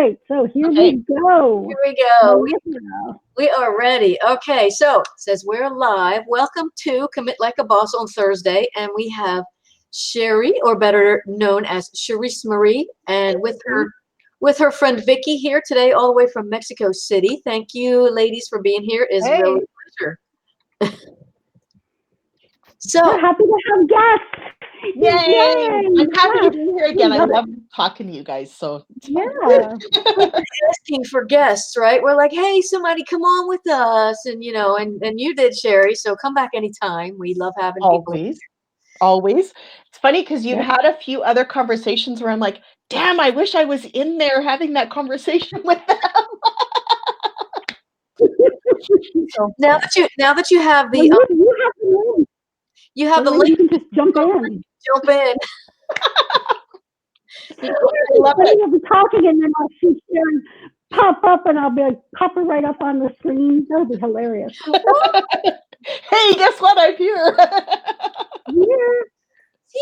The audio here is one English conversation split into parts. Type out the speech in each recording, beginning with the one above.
right, so here we go. Here we go. We are ready. Okay, so it says we're live. Welcome to Commit Like a Boss on Thursday, and we have Sherry, or better known as Sherisse Marie, and with her friend Vicki here today, all the way from Mexico City. Thank you, ladies, for being here. It's really a pleasure. So we're happy to have guests. Yay! I'm happy to be here again. I love talking to you guys. So asking for guests, right? We're like, hey, somebody come on with us, and and you did, Sherry. So come back anytime. We love having people. Always. It's funny because you've had a few other conversations where I'm like, damn, I wish I was in there having that conversation with them. So now that you have the you have the link, you can just jump in. Jump in. I love it. I'll be talking and then I'll see Sharon pop up and I'll be like, pop her right up on the screen. That'll be hilarious. Hey, guess what? I'm here.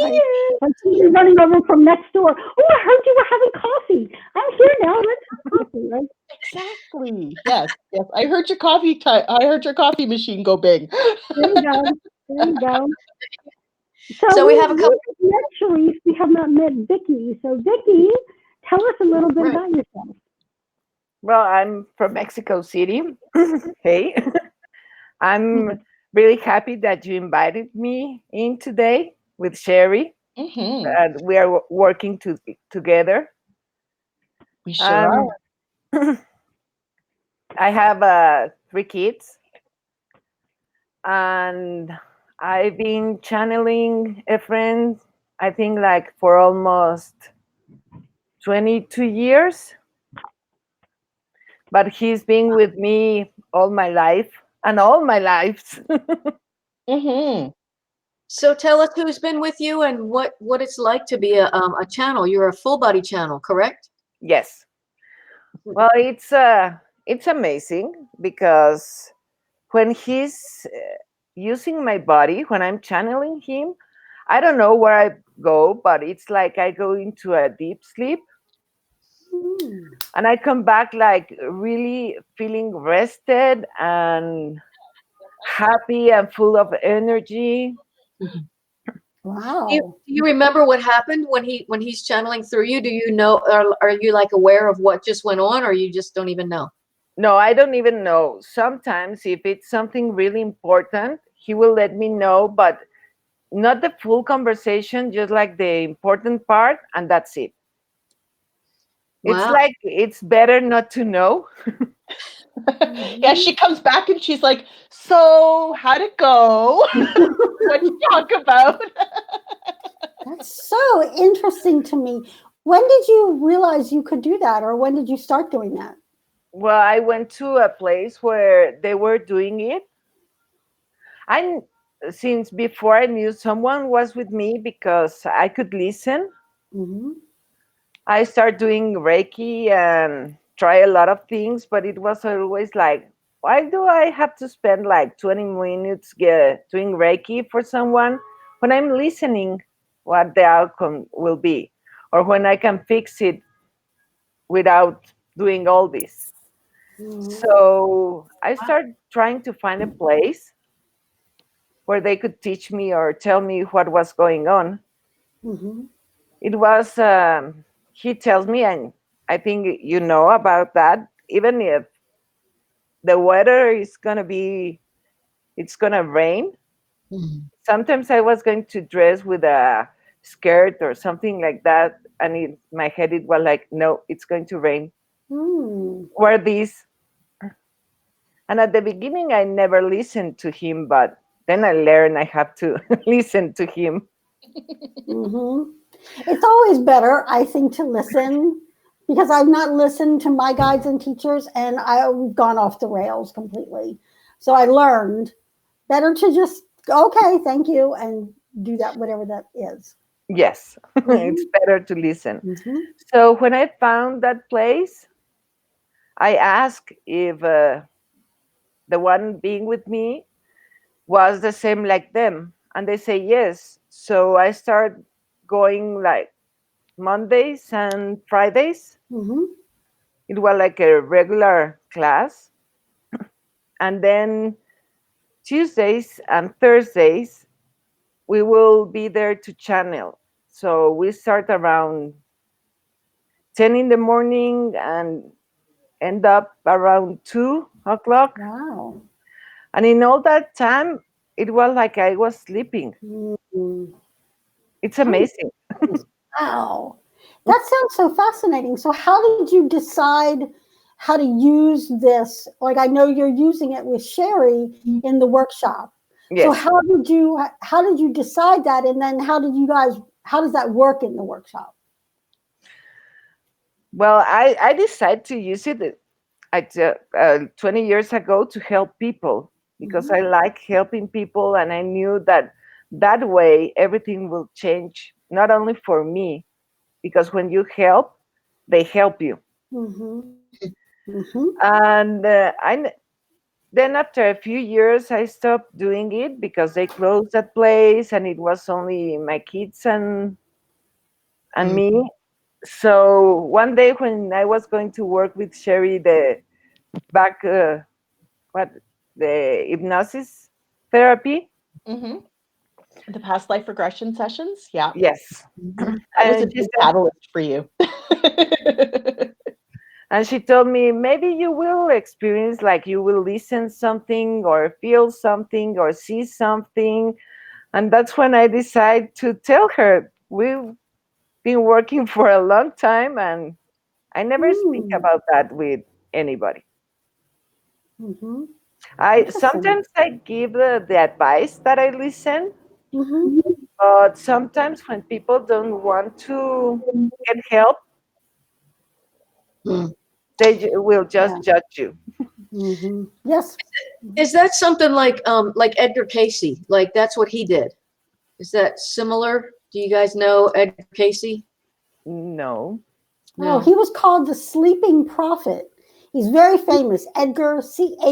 Like she's running over from next door. Oh, I heard you were having coffee. I'm here now. Let's have coffee, right? Exactly. Yes. I heard your coffee. I heard your coffee machine go bing. There you go. So we have a couple. Sherisse, we have not met Vicki. So Vicki, tell us a little bit about yourself. Well, I'm from Mexico City. Hey, I'm really happy that you invited me in today with Sherry. And we are working together. We sure are. I have 3 kids, and I've been channeling Efron, I think, like for almost 22 years. But he's been with me all my life and all my lives. So tell us who's been with you and what it's like to be a channel. You're a full body channel, correct? Yes. Well, it's amazing because when he's using my body, when I'm channeling him, I don't know where I go, but it's like I go into a deep sleep. And I come back like really feeling rested and happy and full of energy. Wow. Do you remember what happened when he's channeling through you? Do you know, are you like aware of what just went on, or you just don't even know? No, I don't even know. Sometimes if it's something really important, he will let me know, but not the full conversation, just like the important part, and that's it. Wow. It's like it's better not to know. Yeah, she comes back and she's like, so how'd it go? What did you talk about? That's so interesting to me. When did you realize you could do that, or when did you start doing that? Well, I went to a place where they were doing it. Since before I knew someone was with me because I could listen. I started doing Reiki and try a lot of things, but it was always like, why do I have to spend like 20 minutes doing Reiki for someone when I'm listening what the outcome will be, or when I can fix it without doing all this? So I started trying to find a place where they could teach me or tell me what was going on. It was, he tells me, and I think you know about that, even if the weather is going to be, it's going to rain. Sometimes I was going to dress with a skirt or something like that. And in my head, it was like, no, it's going to rain. Wear this. And at the beginning, I never listened to him, but then I learned I have to listen to him. It's always better, I think, to listen, because I've not listened to my guides and teachers, and I've gone off the rails completely. So I learned better to just, okay, thank you, and do that, whatever that is. Yes, it's better to listen. So when I found that place, I asked if the one being with me was the same like them, and they say yes. So I start going like Mondays and Fridays, It was like a regular class. And then Tuesdays and Thursdays, we will be there to channel. So we start around 10 in the morning and end up around 2 o'clock. Wow. And in all that time, it was like I was sleeping. Mhm. It's amazing. Wow. That sounds so fascinating. So how did you decide how to use this? Like, I know you're using it with Sherry in the workshop. So Yes. how did you decide that? And then how does that work in the workshop? Well, I decided to use it 20 years ago to help people because I like helping people, and I knew that way everything will change, not only for me, because when you help, they help you. Mm-hmm. Mm-hmm. And then after a few years, I stopped doing it because they closed that place, and it was only my kids and me. So one day when I was going to work with Sherry, the back what the hypnosis therapy. Mm-hmm. The past life regression sessions. Yeah. Yes. That was a And she big said, catalyst for you. and she told me, maybe you will experience, like you will listen something or feel something or see something. And that's when I decided to tell her, we've been working for a long time, and I never speak about that with anybody. Mm-hmm. I Interesting. sometimes I give the advice that I listen, Mm-hmm. but sometimes when people don't want to get help, Mm. they will Yeah. just judge you. Mm-hmm. Yes. Is that something like Edgar Casey? Like that's what he did? Is that similar? Do you guys know Edgar Casey? No. Oh, No. he was called the Sleeping Prophet. He's very famous. Edgar Cayce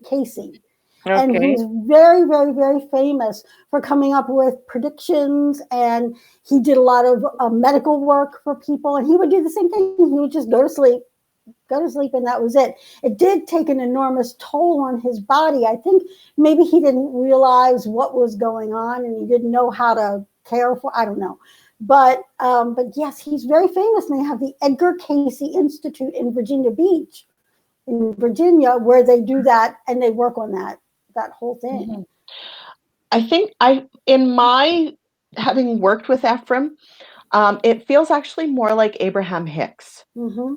Casey. And Okay. he's very, very, very famous for coming up with predictions. And he did a lot of medical work for people. And he would do the same thing. He would just go to sleep, and that was it. It did take an enormous toll on his body. I think maybe he didn't realize what was going on, and he didn't know how to care for. I don't know, but yes, he's very famous. And they have the Edgar Casey Institute in Virginia Beach, in Virginia, where they do that and they work on that whole thing. Mm-hmm. I think in my having worked with Efron, it feels actually more like Abraham Hicks. Mm-hmm.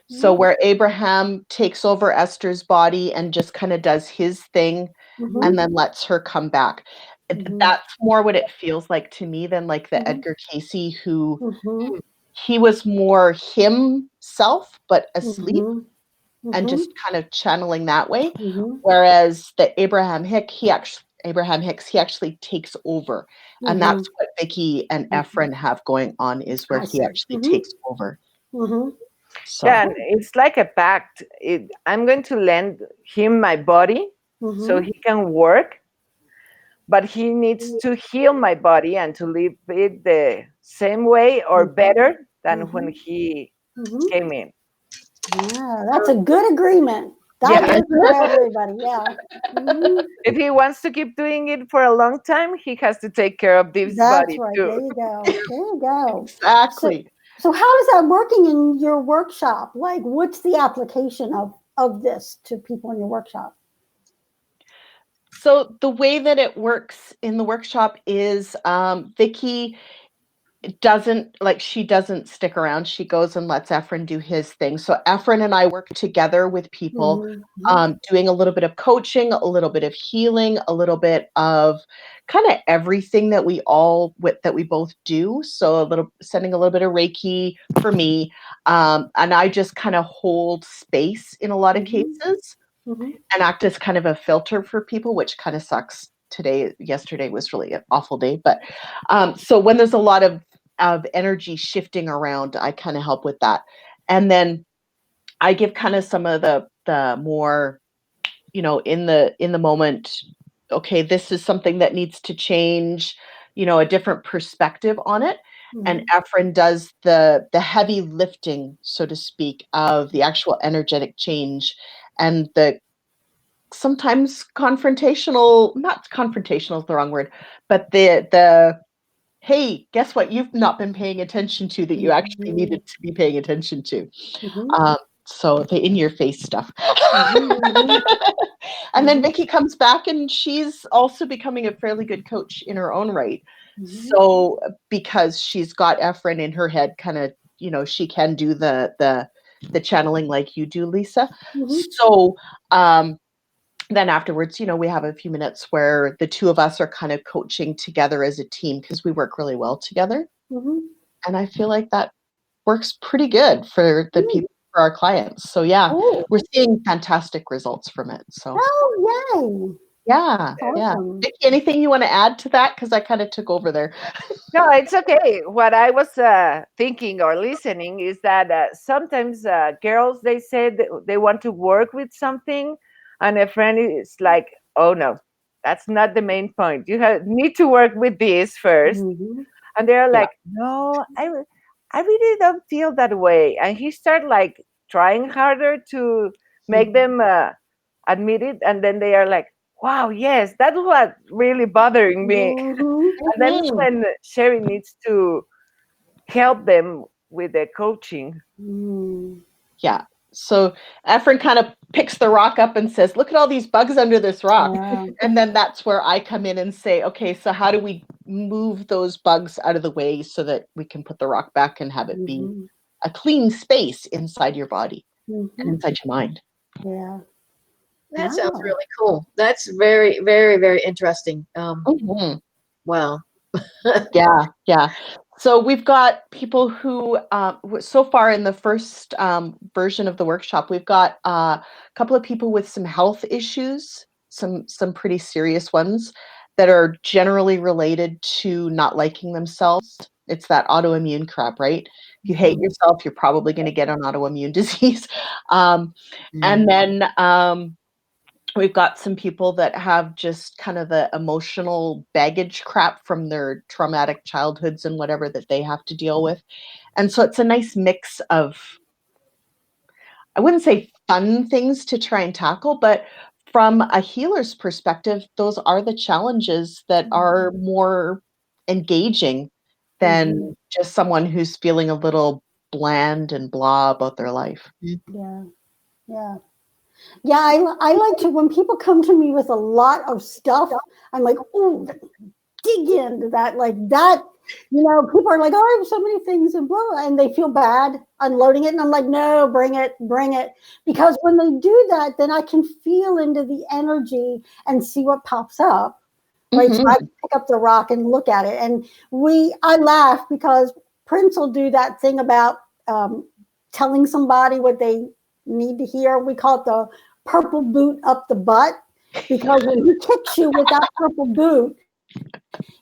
So where Abraham takes over Esther's body and just kind of does his thing Mm-hmm. and then lets her come back. Mm-hmm. That's more what it feels like to me than like the Mm-hmm. Edgar Casey, who Mm-hmm. he was more himself, but asleep Mm-hmm. and just kind of channeling that way. Mm-hmm. Whereas the Abraham Hicks, he actually takes over. And that's what Vicki and Efron have going on, is where I he see. actually Mm-hmm. takes over. Mm-hmm. So Yeah, and it's like a pact. I'm going to lend him my body so he can work, but he needs to heal my body and to live it the same way or better than when he came in. Yeah, that's a good agreement. That Yeah. is for everybody. Yeah. Mhm. If he wants to keep doing it for a long time, he has to take care of this That's body right. too. There you go. There you go. exactly. So how is that working in your workshop? Like, what's the application of this to people in your workshop? So the way that it works in the workshop is Vicki she doesn't stick around. She goes and lets Efron do his thing. So Efron and I work together with people, doing a little bit of coaching, a little bit of healing, a little bit of kind of everything that we both do. So sending a little bit of Reiki for me. And I just kind of hold space in a lot of cases and act as kind of a filter for people, which kind of sucks. Yesterday was really an awful day. But so when there's a lot of energy shifting around, I kind of help with that. And then I give kind of some of the more, in the moment, okay, this is something that needs to change, a different perspective on it. and Efron does the heavy lifting, so to speak, of the actual energetic change and the sometimes confrontational, not confrontational is the wrong word, but the hey, guess what you've not been paying attention to that you actually needed to be paying attention to. So the in-your-face stuff. And then Vicki comes back and she's also becoming a fairly good coach in her own right. So because she's got Efron in her head, kind of, she can do the channeling like you do, Lisa. So then afterwards, we have a few minutes where the two of us are kind of coaching together as a team because we work really well together. And I feel like that works pretty good for the people, for our clients. So yeah, we're seeing fantastic results from it. So yay. Yeah. Awesome. Vicki, anything you want to add to that? Because I kind of took over there. No, it's okay. What I was thinking or listening is that sometimes girls, they say they want to work with something, and a friend is like, oh no, that's not the main point. You need to work with this first. And they're like, no, I really don't feel that way. And he started like trying harder to make them admit it. And then they are like, wow, yes, that's what really bothering me. And then when Sherry needs to help them with the coaching. Yeah. So Efron kind of picks the rock up and says, look at all these bugs under this rock. And then that's where I come in and say, okay, so how do we move those bugs out of the way so that we can put the rock back and have it be a clean space inside your body and inside your mind. Yeah. That sounds really cool. That's very, very, very interesting. Wow. Yeah. So we've got people who, so far in the first version of the workshop, we've got a couple of people with some health issues, some pretty serious ones that are generally related to not liking themselves. It's that autoimmune crap, right? If you hate yourself, you're probably going to get an autoimmune disease. And then we've got some people that have just kind of the emotional baggage crap from their traumatic childhoods and whatever that they have to deal with. And so it's a nice mix of, I wouldn't say fun things to try and tackle, but from a healer's perspective, those are the challenges that are more engaging than just someone who's feeling a little bland and blah about their life. Yeah, I like to, when people come to me with a lot of stuff, I'm like, oh, dig into that. Like that, people are like, oh, I have so many things and blah, and they feel bad unloading it. And I'm like, no, bring it. Because when they do that, then I can feel into the energy and see what pops up. Right. So I can pick up the rock and look at it. And I laugh because Prince will do that thing about telling somebody what they need to hear. We call it the purple boot up the butt, because when he kicks you with that purple boot,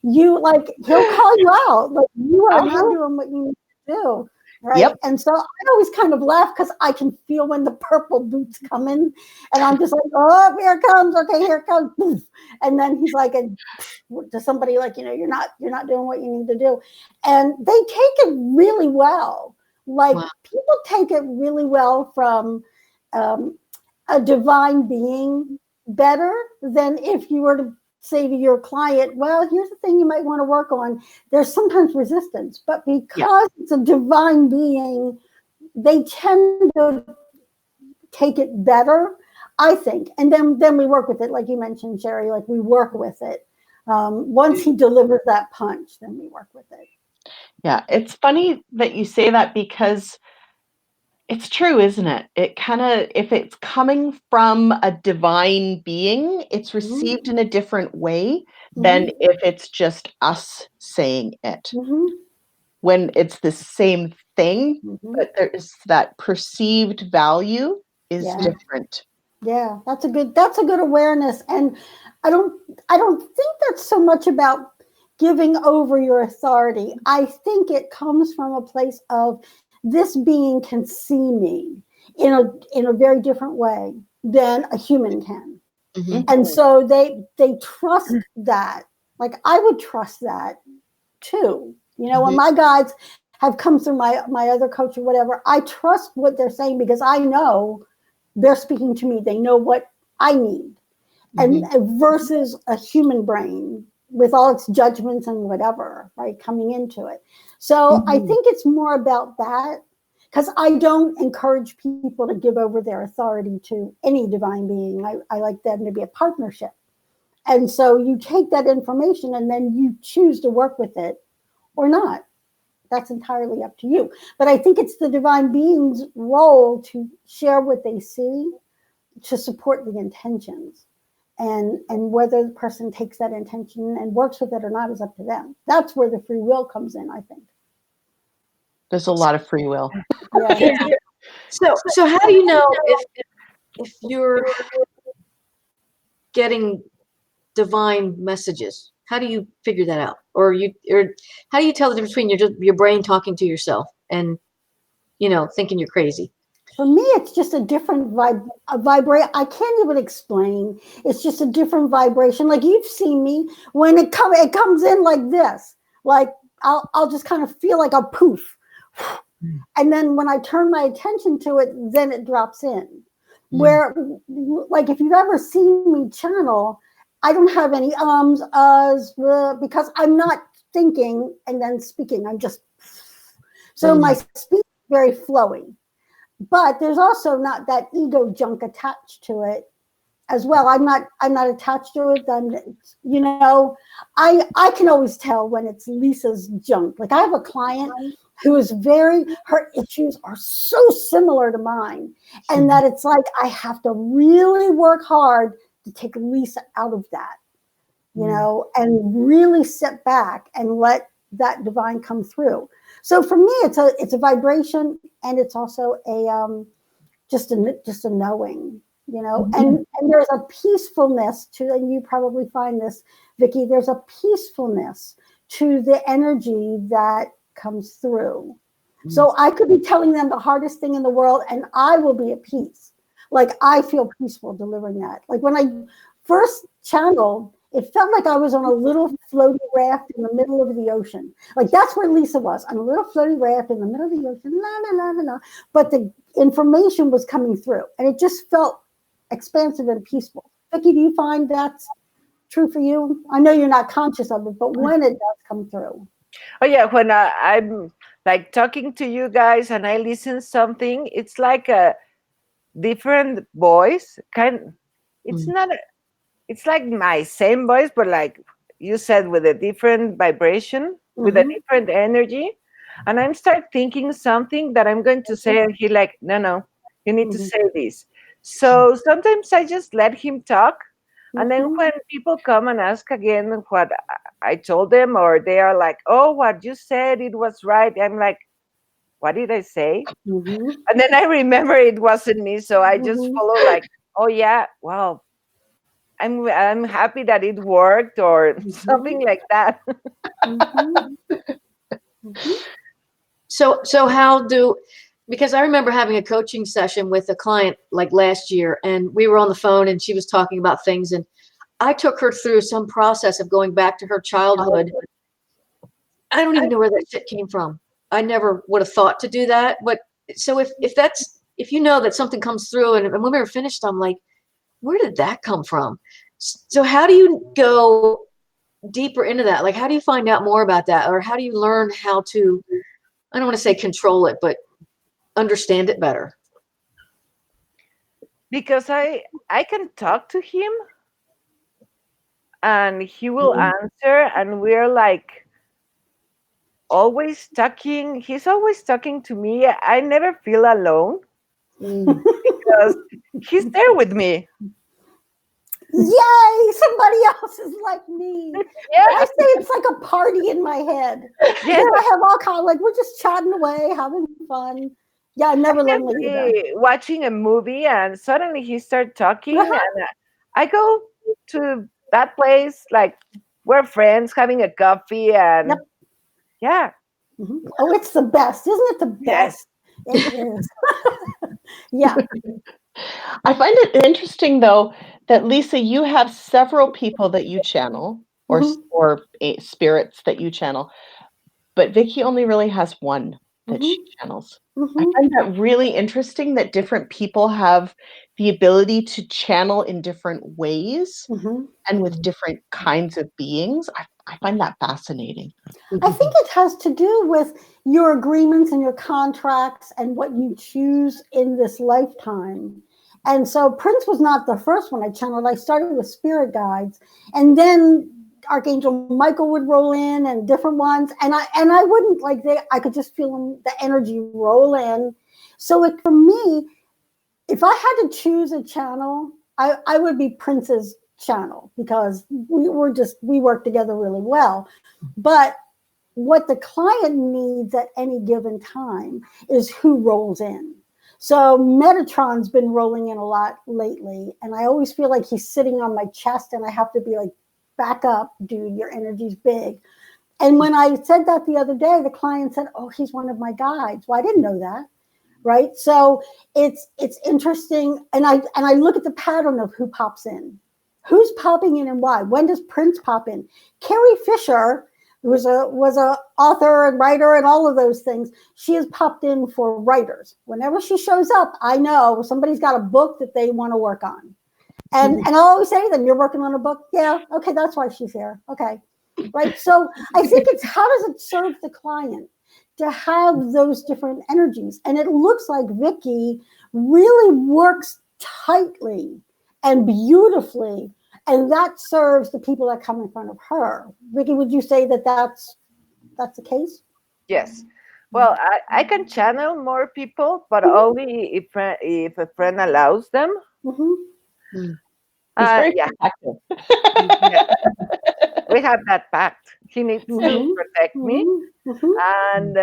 he'll call you out, like you are not doing what you need to do, right? And so I always kind of laugh because I can feel when the purple boot's coming, and I'm just like, oh, here it comes. Okay, here it comes. Poof. And then he's like, to somebody like, you're not doing what you need to do, and they take it really well. Like people take it really well from a divine being better than if you were to say to your client, well, here's the thing you might want to work on. There's sometimes resistance, but because it's a divine being, they tend to take it better, I think. And then we work with it, like you mentioned, Sherry, like we work with it. Once he delivers that punch, then we work with it. Yeah, it's funny that you say that because it's true, isn't it? It kind of, if it's coming from a divine being, it's received in a different way than if it's just us saying it. When it's the same thing, but there's that perceived value is different. Yeah, that's a good awareness. And I don't think that's so much about giving over your authority. I think it comes from a place of this being can see me in a very different way than a human can. And so they trust that. Like I would trust that too. You know, when my guides have come through my other coach or whatever, I trust what they're saying because I know they're speaking to me. They know what I need. And versus a human brain with all its judgments and whatever, right, coming into it. So I think it's more about that, because I don't encourage people to give over their authority to any divine being. I like them to be a partnership. And so you take that information and then you choose to work with it or not. That's entirely up to you. But I think it's the divine being's role to share what they see, to support the intentions. And whether the person takes that intention and works with it or not is up to them. That's where the free will comes in, I think. There's a lot of free will. Yeah. So how do you know if you're getting divine messages? How do you figure that out? Or how do you tell the difference between your brain talking to yourself and, thinking you're crazy? For me, it's just a different vibration. I can't even explain. It's just a different vibration. Like you've seen me when it comes in like this. Like I'll just kind of feel like a poof. And then when I turn my attention to it, then it drops in. Where, like if you've ever seen me channel, I don't have any uhs, because I'm not thinking and then speaking. I'm just, so my speech is very flowy. But there's also not that ego junk attached to it as well. I'm not attached to it. I can always tell when it's Lisa's junk. Like I have a client who is her issues are so similar to mine. And that it's like, I have to really work hard to take Lisa out of that, and really sit back and let that divine come through. So for me, it's a vibration, and it's also just a knowing, and there's a peacefulness to, and you probably find this, Vicki, there's a peacefulness to the energy that comes through. So I could be telling them the hardest thing in the world, and I will be at peace. Like I feel peaceful delivering that. Like when I first channeled, it felt like I was on a little floaty raft in the middle of the ocean. Like that's where Lisa was, on a little floaty raft in the middle of the ocean, la, la, la, la, la. But the information was coming through, and it just felt expansive and peaceful. Vicki, do you find that's true for you? I know you're not conscious of it, but when it does come through. Oh yeah, when I'm like talking to you guys and I listen something, it's like a different voice. It's like my same voice, but like you said, with a different vibration, with a different energy. And I start thinking something that I'm going to say, and he's like, no, you need to say this. So sometimes I just let him talk. And then when people come and ask again what I told them, or they are like, oh, what you said, it was right. I'm like, what did I say? And then I remember it wasn't me. So I just follow like, oh yeah, wow. I'm happy that it worked, or something like that. So how because I remember having a coaching session with a client like last year, and we were on the phone and she was talking about things, and I took her through some process of going back to her childhood. I don't even know where that shit came from. I never would have thought to do that. But so if you know that something comes through, and when we were finished, I'm like, where did that come from? So how do you go deeper into that? Like, how do you find out more about that? Or how do you learn how to, I don't want to say control it, but understand it better? Because I can talk to him and he will answer, and we're like always talking. He's always talking to me. I never feel alone because he's there with me. Yay, somebody else is like me. Yeah. I say it's like a party in my head. Yeah. I have all kind of, like, we're just chatting away, having fun. Yeah, I'm never lonely either. Watching a movie and suddenly he starts talking, and I go to that place, like we're friends having a coffee, and yeah. Oh, it's the best, isn't it? The best. It is. Yeah. I find it interesting, though, that Lisa, you have several people that you channel, or spirits that you channel, but Vicki only really has one that she channels. I find that really interesting that different people have the ability to channel in different ways and with different kinds of beings. I find that fascinating. I think it has to do with your agreements and your contracts and what you choose in this lifetime. And so Prince was not the first one I channeled. I started with spirit guides, and then Archangel Michael would roll in and different ones. And I wouldn't like I could just feel the energy roll in. So for me, if I had to choose a channel, I would be Prince's channel, because we work together really well. But what the client needs at any given time is who rolls in. So Metatron's been rolling in a lot lately, and I always feel like he's sitting on my chest, and I have to be like, back up, dude, your energy's big. And when I said that the other day, the client said, oh, he's one of my guides. Well, I didn't know that, right? So it's interesting, and I look at the pattern of who pops in. Who's popping in and why? When does Prince pop in? Carrie Fisher was a author and writer and all of those things. She has popped in for writers. Whenever she shows up, I know somebody's got a book that they want to work on. And I'll always say to them, you're working on a book? Yeah, okay, that's why she's here. Okay, right? So I think it's how does it serve the client to have those different energies? And it looks like Vicki really works tightly and beautifully, and that serves the people that come in front of her. Vicki, would you say that that's the case? Yes. Well, I can channel more people, but only if a friend allows them. He's very protective. We have that pact. He needs to protect me. And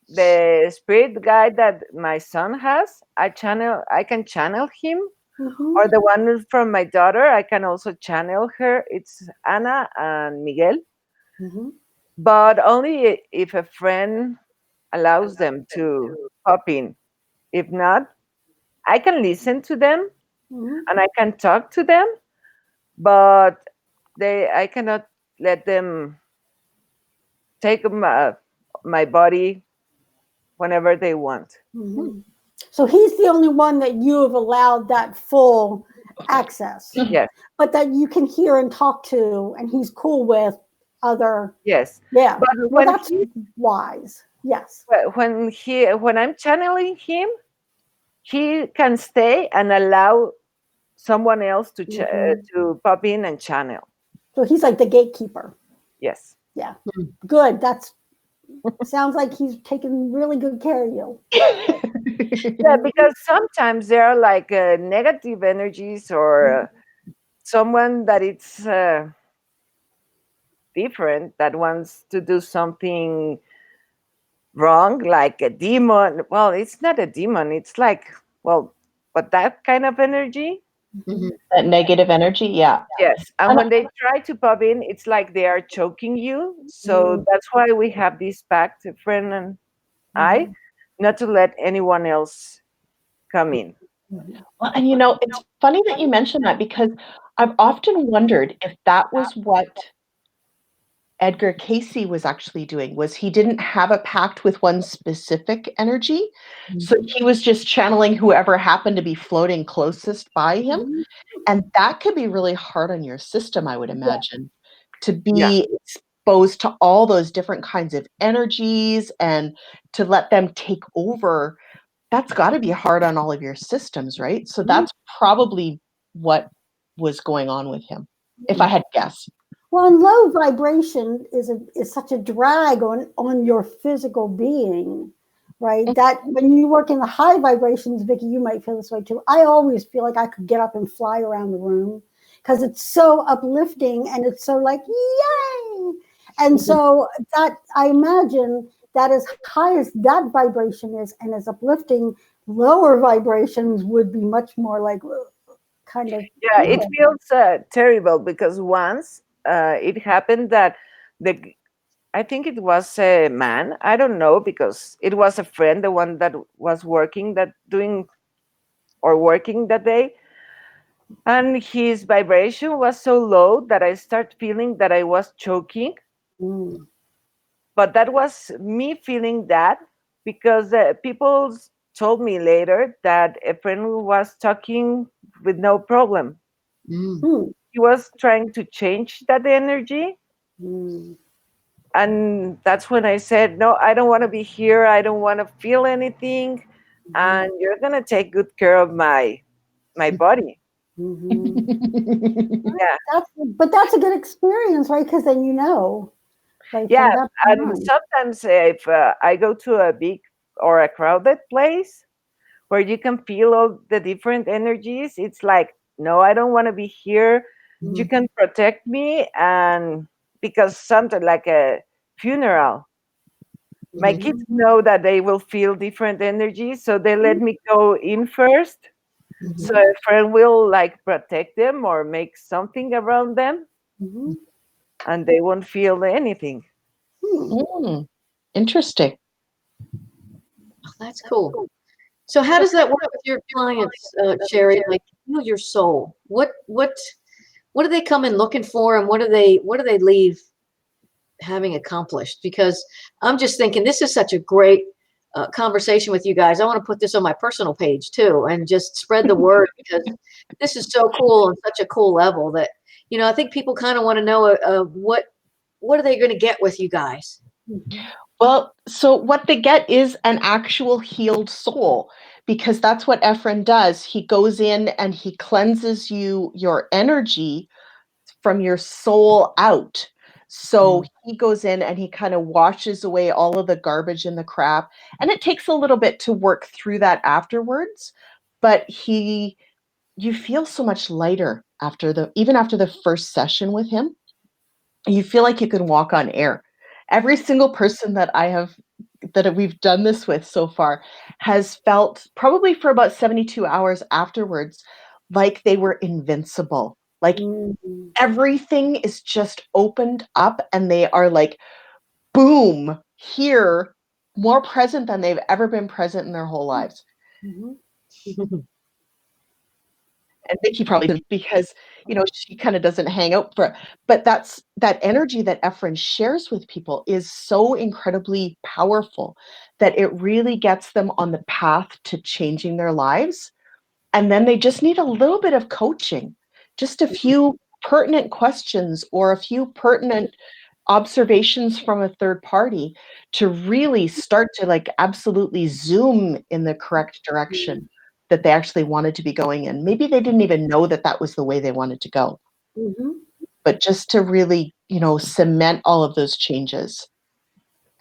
the spirit guide that my son has, I can channel him. Or the one from my daughter, I can also channel her. It's Ana and Miguel. But only if a friend allows them to pop in. If not, I can listen to them and I can talk to them, but I cannot let them take my body whenever they want. So he's the only one that you have allowed that full access. Yes. But that you can hear and talk to, and he's cool with other. Yes. Yeah. But well, that's wise. Yes. When I'm channeling him, he can stay and allow someone else to pop in and channel. So he's like the gatekeeper. Yes. Yeah. Good. That's sounds like he's taking really good care of you. Yeah, because sometimes there are like negative energies or someone that it's different that wants to do something wrong, like a demon. Well, it's not a demon. It's like, well, but that kind of energy. That negative energy, yeah. Yes, and when they try to pop in, it's like they are choking you. So that's why we have this pact, a friend and I, not to let anyone else come in. Well, and it's funny that you mentioned that, because I've often wondered if that was what Edgar Casey was actually doing. Was he didn't have a pact with one specific energy, so he was just channeling whoever happened to be floating closest by him, and that could be really hard on your system, I would imagine, to be exposed to all those different kinds of energies and to let them take over. That's got to be hard on all of your systems, right? So that's probably what was going on with him, if I had to guess. Well, and low vibration is such a drag on your physical being, right? That when you work in the high vibrations, Vicki, you might feel this way too. I always feel like I could get up and fly around the room because it's so uplifting and it's so like, yay! And so that, I imagine that as high as that vibration is and as uplifting, lower vibrations would be much more like kind of. Yeah, it feels terrible because once it happened that I think it was a man. I don't know, because it was a friend, the one that was working that day. And his vibration was so low that I started feeling that I was choking. but that was me feeling that, because people told me later that Efron was talking with no problem. Mm. He was trying to change that energy. Mm. And that's when I said, no, I don't want to be here. I don't want to feel anything. And you're going to take good care of my body. Yeah. But that's a good experience, right? Because then you know, like Yeah. from that point And on. sometimes if I go to a big or a crowded place where you can feel all the different energies, it's like, no, I don't want to be here. You can protect me. And because something like a funeral, my kids know that they will feel different energies, so they let me go in first. So a friend will like protect them or make something around them, and they won't feel anything. Interesting. Oh, that's cool. So how does that work with your clients, Sherry? Like, you know, your soul. What do they come in looking for, and what do they leave having accomplished? Because I'm just thinking this is such a great conversation with you guys. I want to put this on my personal page too, and just spread the word, because this is so cool on such a cool level that, you know, I think people kind of want to know what are they going to get with you guys? Well, so what they get is an actual healed soul, because that's what Efron does. He goes in and he cleanses your energy from your soul out. So he goes in and he kind of washes away all of the garbage and the crap. And it takes a little bit to work through that afterwards, but you feel so much lighter even after the first session with him. You feel like you can walk on air. Every single person that we've done this with so far has felt, probably for about 72 hours afterwards, like they were invincible. Like everything is just opened up and they are like, boom, here, more present than they've ever been present in their whole lives. And Vicki probably, because, you know, she kind of doesn't hang out but that energy that Efron shares with people is so incredibly powerful that it really gets them on the path to changing their lives. And then they just need a little bit of coaching, just a few pertinent questions or a few pertinent observations from a third party to really start to like absolutely zoom in the correct direction that they actually wanted to be going in. Maybe they didn't even know that that was the way they wanted to go, but just to really, you know, cement all of those changes.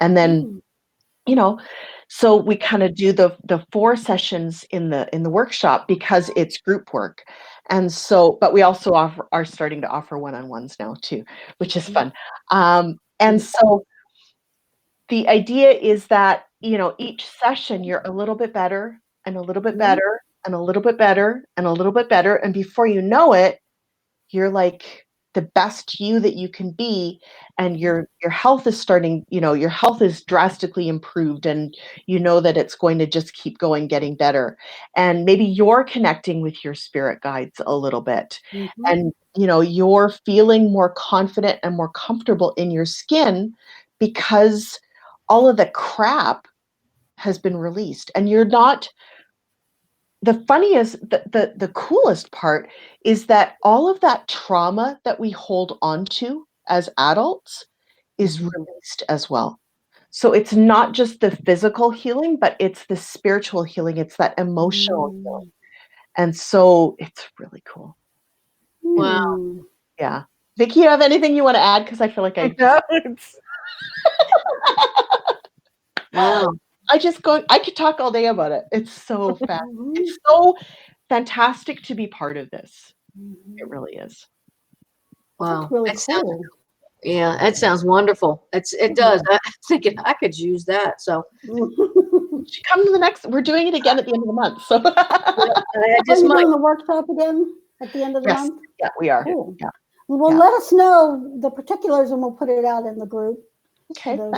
And then, you know, so we kind of do the 4 sessions in the workshop because it's group work. And so, but we also are starting to offer one-on-ones now too, which is fun. And so the idea is that, you know, each session you're a little bit better and a little bit better and a little bit better and a little bit better. And before you know it, you're like the best you that you can be, and your health is starting, you know, your health is drastically improved, and you know that it's going to just keep going, getting better. And maybe you're connecting with your spirit guides a little bit, and you know, you're feeling more confident and more comfortable in your skin because all of the crap has been released. And you're not, the funniest, the coolest part is that all of that trauma that we hold onto as adults is released as well. So it's not just the physical healing, but it's the spiritual healing. It's that emotional healing. And so it's really cool. Wow. Yeah. Vicki, you have anything you want to add? Because I feel like I Wow. I could talk all day about it. It's so fast. It's so fantastic to be part of this. It really is. Wow. That's really That sounds, cool. yeah, that sounds wonderful. It does. I'm thinking I could use that. So She come to the next. We're doing it again at the end of the month. So I Are just you might. doing the workshop again at the end of the yes, month? yeah, we are. Cool. Yeah. Well, Yeah. let us know the particulars and we'll put it out in the group. Okay. Those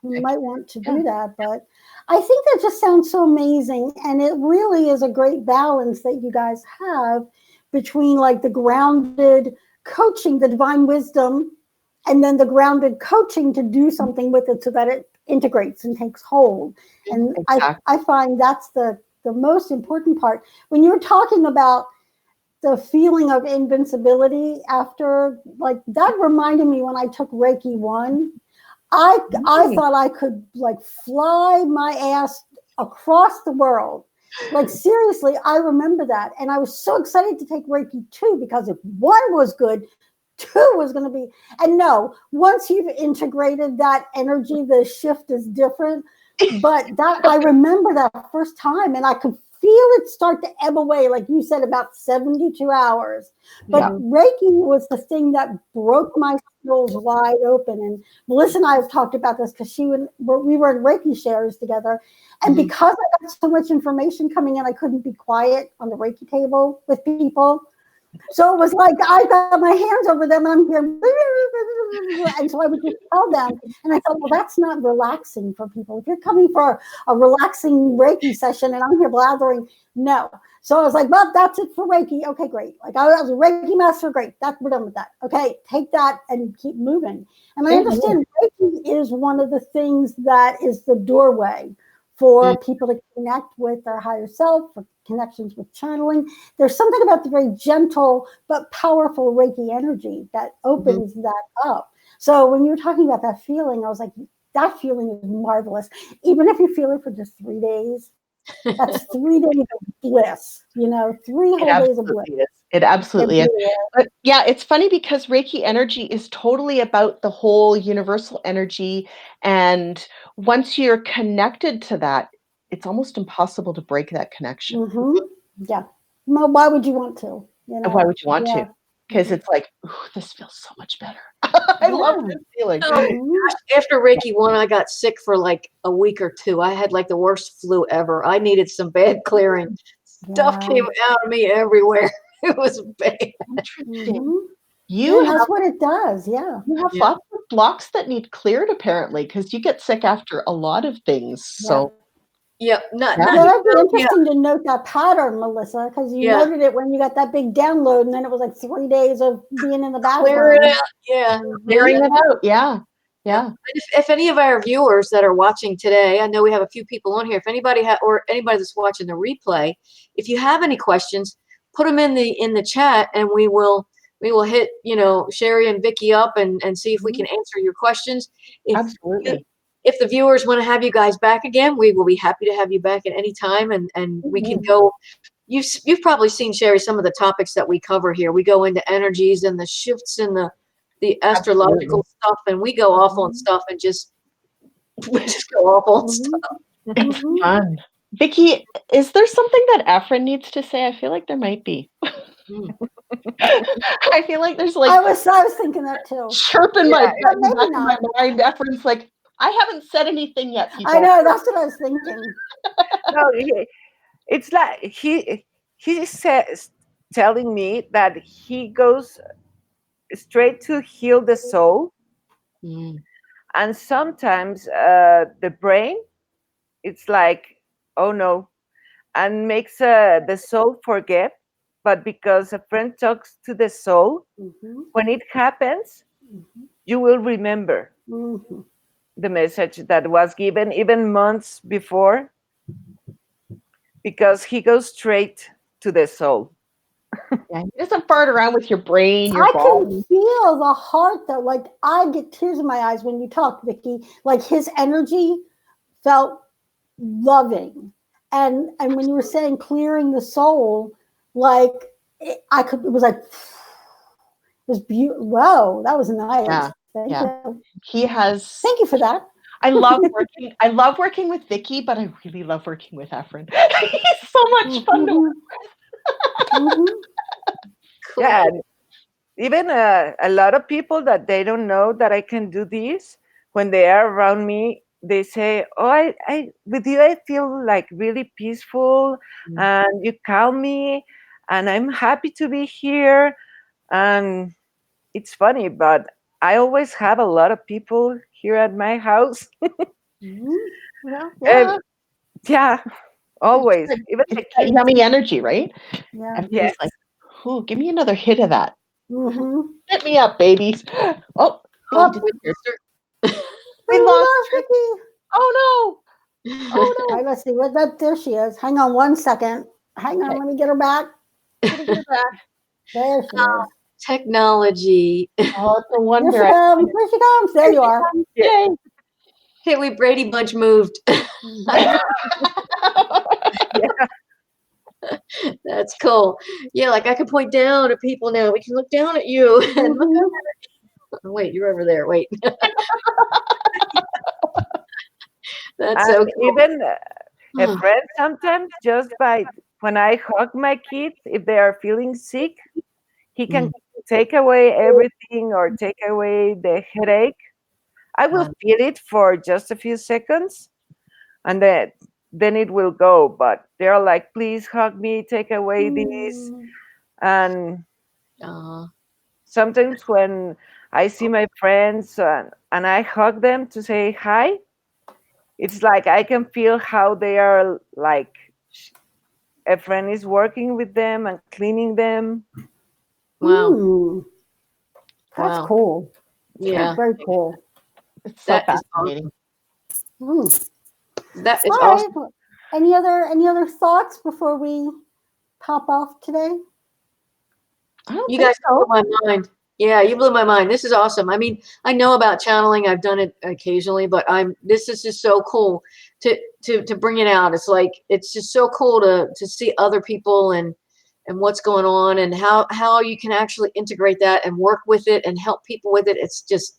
who might want to Yeah. do that. But I think that just sounds so amazing. And it really is a great balance that you guys have between like the grounded coaching, the divine wisdom, and then the grounded coaching to do something with it so that it integrates and takes hold. And Exactly. I find that's the most important part. When you're talking about the feeling of invincibility after, like, that reminded me when I took Reiki 1, I thought I could like fly my ass across the world. Like, seriously, I remember that. And I was so excited to take Reiki 2 because if 1 was good, 2 was going to be. And no, once you've integrated that energy, the shift is different. But that, I remember that first time, and I could feel it start to ebb away, like you said, about 72 hours. But Reiki was the thing that broke my skills wide open. And Melissa and I have talked about this because we were in Reiki shares together. And because I got so much information coming in, I couldn't be quiet on the Reiki table with people. So it was like I got my hands over them and I'm here. And so I would just tell them. And I thought, well, that's not relaxing for people. If you're coming for a relaxing Reiki session and I'm here blathering, no. So I was like, well, that's it for Reiki. Okay, great. Like, I was a Reiki master. Great. We're done with that. Okay, take that and keep moving. And I understand Reiki is one of the things that is the doorway for people to connect with their higher self, for connections with channeling. There's something about the very gentle but powerful Reiki energy that opens that up. So when you were talking about that feeling, I was like, that feeling is marvelous. Even if you feel it for just 3 days, that's 3 days of bliss, 3 whole days of bliss. It absolutely is. But yeah, it's funny because Reiki energy is totally about the whole universal energy. And once you're connected to that, it's almost impossible to break that connection. Yeah. Well, why would you want to? Why would you want to? Because it's like, ooh, this feels so much better. I love this feeling. After Reiki 1, I got sick for like a week or 2. I had like the worst flu ever. I needed some bad clearing. Stuff came out of me everywhere. It was bad. That's what it does. Yeah. You have lots of blocks that need cleared, apparently, because you get sick after a lot of things. So that'd be interesting to note that pattern, Melissa, because you noted it when you got that big download, and then it was like 3 days of being in the bathroom. Clear it out. Clearing it out. Yeah. If any of our viewers that are watching today, I know we have a few people on here. If anybody or anybody that's watching the replay, if you have any questions, put them in the chat, and we will hit Sherry and Vicki up and see if we can answer your questions. Absolutely. If the viewers want to have you guys back again, we will be happy to have you back at any time, and we can go. You've probably seen, Sherry, some of the topics that we cover here. We go into energies and the shifts in the astrological stuff, and we go off on stuff and we just go off on stuff. It's fun. Vicki, is there something that Efron needs to say? I feel like there might be. I feel like there's like I was thinking that too. Chirping my back in my mind. Efron's like, I haven't said anything yet, people. I know, that's what I was thinking. No, it's like he says, telling me that he goes straight to heal the soul, and sometimes the brain, it's like, oh no, and makes the soul forget. But because a friend talks to the soul, when it happens, you will remember the message that was given even months before, because he goes straight to the soul. He doesn't fart around with your brain. I can feel the heart, though. Like, I get tears in my eyes when you talk, Vicki. Like, his energy felt loving. And when you were saying clearing the soul, like, it was beautiful. Wow, that was nice. Thank you. Thank you for that. I love working with Vicki, but I really love working with Efron. He's so much fun to work with. Yeah, even a lot of people that they don't know that I can do this, when they are around me, they say, oh, I with you I feel like really peaceful, and you calm me, and I'm happy to be here. And it's funny, but I always have a lot of people here at my house. Always. Even it's that yummy energy, right? Yeah. Like, ooh, give me another hit of that. Hit me up, babies. Oh, Oh, Did we miss her? we lost her. Vicki. Oh no. Oh All no. right, let's see what that. There she is. Hang on 1 second. Hang on, Okay. let me get her back. Get her back. There she is. Technology. Oh, it's a Here wonder. she comes. Here she comes. There you are. Yay. Hey, we Brady Bunch moved. That's cool. Yeah, like I can point down at people now. We can look down at you and look up at oh, wait, you're over there. Wait. That's so cool. Even a friend sometimes just by when I hug my kids, if they are feeling sick, he can take away everything or take away the headache. I will feel it for just a few seconds and then it will go. But they're like, please hug me, take away this. And sometimes when I see my friends and I hug them to say hi, it's like I can feel how they are like Efron is working with them and cleaning them. Wow. That's Wow. cool. Yeah. That's very cool. It's so That is fascinating. That is All awesome. right. Any other thoughts before we pop off today? I don't You think guys so. blew my mind. Yeah, you blew my mind. This is awesome. I mean, I know about channeling. I've done it occasionally, but this is just so cool to bring it out. It's like it's just so cool to see other people and what's going on and how you can actually integrate that and work with it and help people with it. It's just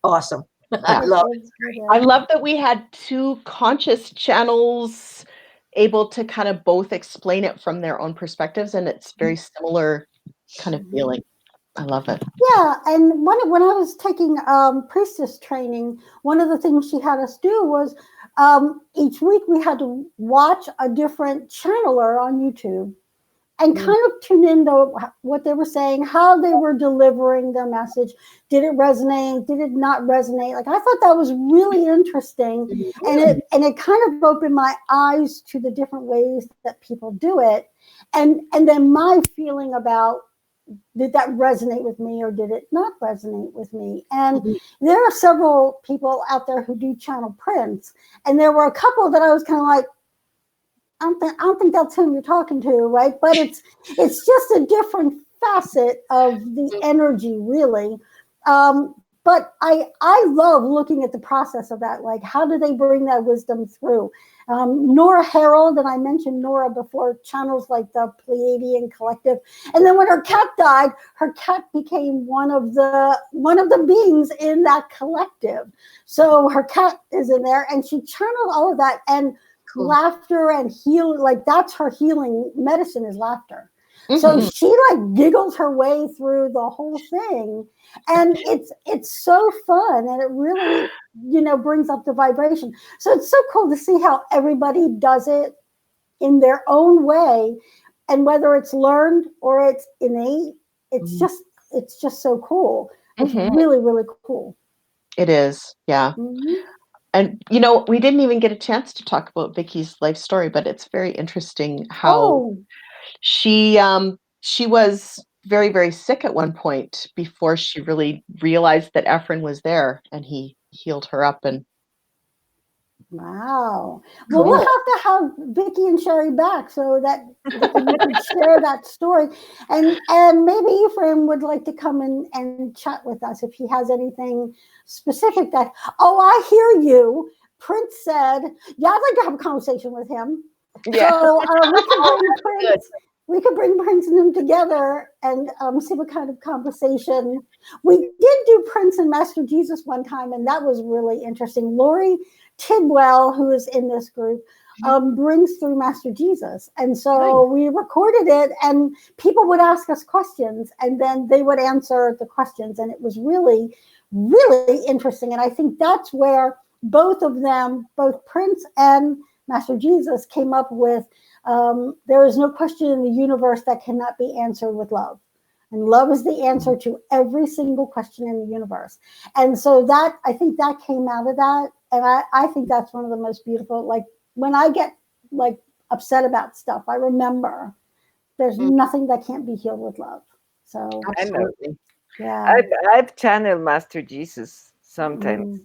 awesome. I love it. I love that we had two conscious channels able to kind of both explain it from their own perspectives, and it's very similar kind of feeling. I love it. Yeah, and when I was taking priestess training, one of the things she had us do was each week we had to watch a different channeler on YouTube and kind of tune into what they were saying, how they were delivering their message. Did it resonate? Did it not resonate? Like I thought that was really interesting, and it kind of opened my eyes to the different ways that people do it, and then my feeling about, did that resonate with me or did it not resonate with me? And there are several people out there who do channel Prince, and there were a couple that I was kind of like, I don't think that's who you're talking to, right? But it's just a different facet of the energy, really. But I love looking at the process of that. Like, how do they bring that wisdom through? Nora Harold, and I mentioned Nora before, channels like the Pleiadian Collective. And then when her cat died, her cat became one of the beings in that collective. So her cat is in there, and she channeled all of that. And laughter and heal, like that's her healing medicine is laughter. So she like giggles her way through the whole thing, and it's so fun, and it really brings up the vibration. So it's so cool to see how everybody does it in their own way, and whether it's learned or it's innate, it's just so cool. It's really, really cool. It is, yeah. And we didn't even get a chance to talk about Vicki's life story, but it's very interesting how she was very, very sick at one point before she really realized that Efron was there, and he healed her up. And wow. Well, we'll have to have Vicki and Sherry back so that Vicki, you could share that story. And maybe Efron would like to come in and chat with us if he has anything specific that, I hear you. Prince said, yeah, I'd like to have a conversation with him. Yeah. So we could bring Prince and him together and see what kind of conversation. We did do Prince and Master Jesus one time, and that was really interesting. Lori Tidwell, who is in this group, brings through Master Jesus. And so we recorded it, and people would ask us questions, and then they would answer the questions. And it was really, really interesting. And I think that's where both of them, both Prince and Master Jesus, came up with there is no question in the universe that cannot be answered with love. And love is the answer to every single question in the universe. And so that, I think that came out of that. And I think that's one of the most beautiful, like when I get like upset about stuff, I remember there's nothing that can't be healed with love. So absolutely. Yeah. I've channeled Master Jesus sometimes.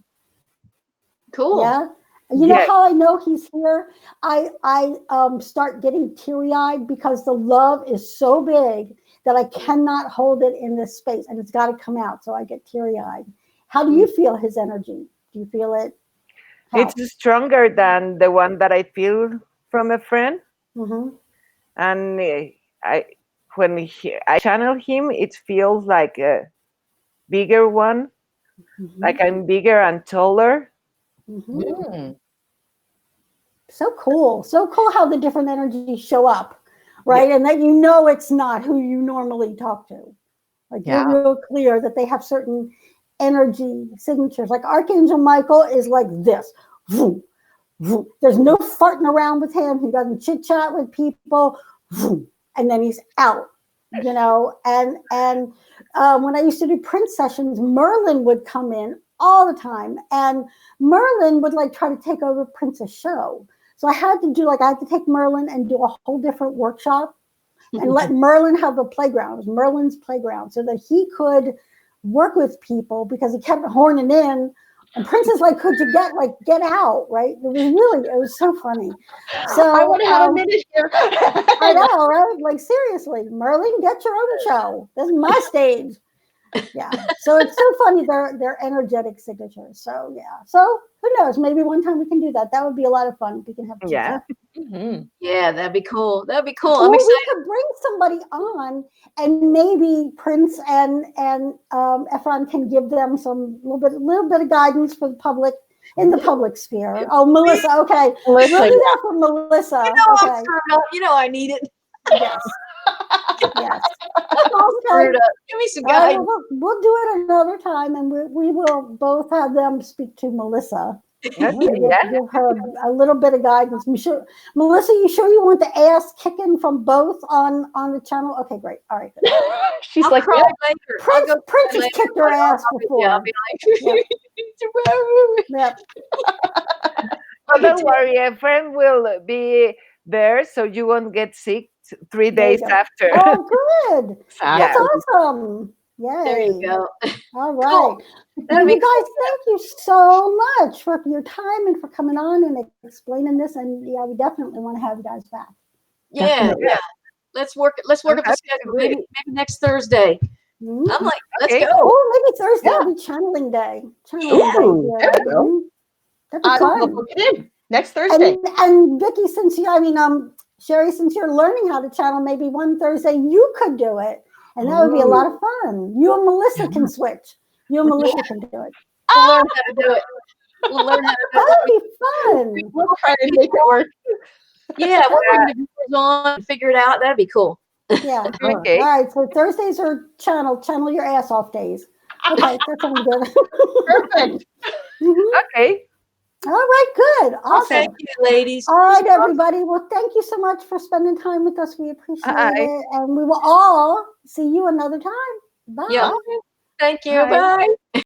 Cool. Yeah. You know Yeah. how I know he's here? I start getting teary-eyed because the love is so big that I cannot hold it in this space and it's got to come out. So I get teary-eyed. How do you feel his energy? Do you feel it? How? It's stronger than the one that I feel from a friend. Mm-hmm. And I channel him, it feels like a bigger one, Mm-hmm. like I'm bigger and taller. Mm-hmm. Mm. So cool. So cool how the different energies show up, right? And that you know it's not who you normally talk to. Like Yeah. you're real clear that they have certain energy signatures. Like Archangel Michael is like this. Vroom, vroom. There's no farting around with him. He doesn't chit chat with people. Vroom, and then he's out. You know, and when I used to do Prince sessions, Merlin would come in all the time, and Merlin would like try to take over Prince's show. So I had to take Merlin and do a whole different workshop and let Merlin have a playground. It was Merlin's playground so that he could work with people because he kept horning in. And Prince is like, could you get out, right? It was so funny. So I want to have a minute here. I know, right? Like seriously, Merlin, get your own show. This is my stage. Yeah. So it's so funny, their energetic signatures. So yeah. So who knows? Maybe one time we can do that. That would be a lot of fun. We can have Yeah. Mhm. Yeah, that'd be cool. That'd be cool. Or I'm we excited. could bring somebody on, and maybe Prince and Efron can give them some little bit of guidance for the public in the public sphere. Oh, Melissa, okay, Melissa, we'll do that for Melissa. You know I'm Okay, screwed up. You know I need it. yes, yes. I'm screwed up. Give me some All right, guidance. we'll do it another time, and we will both have them speak to Melissa. Okay, Give her a little bit of guidance. Melissa, you sure you want the ass kicking from both on the channel? Okay, great. All right. Good. She's I'll like, cry yeah. later. I'll go Prince cry has later, kicked her but ass I'll before. be like, Yep. but don't worry, a friend will be there, so you won't get sick 3 There you days go. after. Oh, good. That's Exactly. awesome. Yay. There you go. All right. Cool. Well, That'd be you guys, thank you so much for your time and for coming on and explaining this. And yeah, we definitely want to have you guys back. Yeah, Definitely. yeah. Let's work up a happy to schedule. do it. Maybe next Thursday. Mhm. I'm like, let's Okay. go. Oh, maybe Thursday Yeah. will be channeling day. Ooh, there we go. Mhm. That'd be We'll fun. book it in next Thursday. And Vicki, Sherry, since you're learning how to channel, maybe one Thursday you could do it, and that would be a lot of fun. You and Melissa can switch. You and Melissa can do it. We'll learn how to do it. We'll learn how to do That it. would be fun. We'll try and make it work. Yeah, we'll bring the viewers on and figure it out. That'd be cool. Yeah. Okay. All right. So Thursdays are channel your ass off days. Okay, that sounds good. Perfect. Mhm. Okay. All right. Good. Awesome. Thank you, ladies. All right, everybody. Well, thank you so much for spending time with us. We appreciate Bye. it, and we will all see you another time. Bye. Yeah. Thank you. Bye. Bye.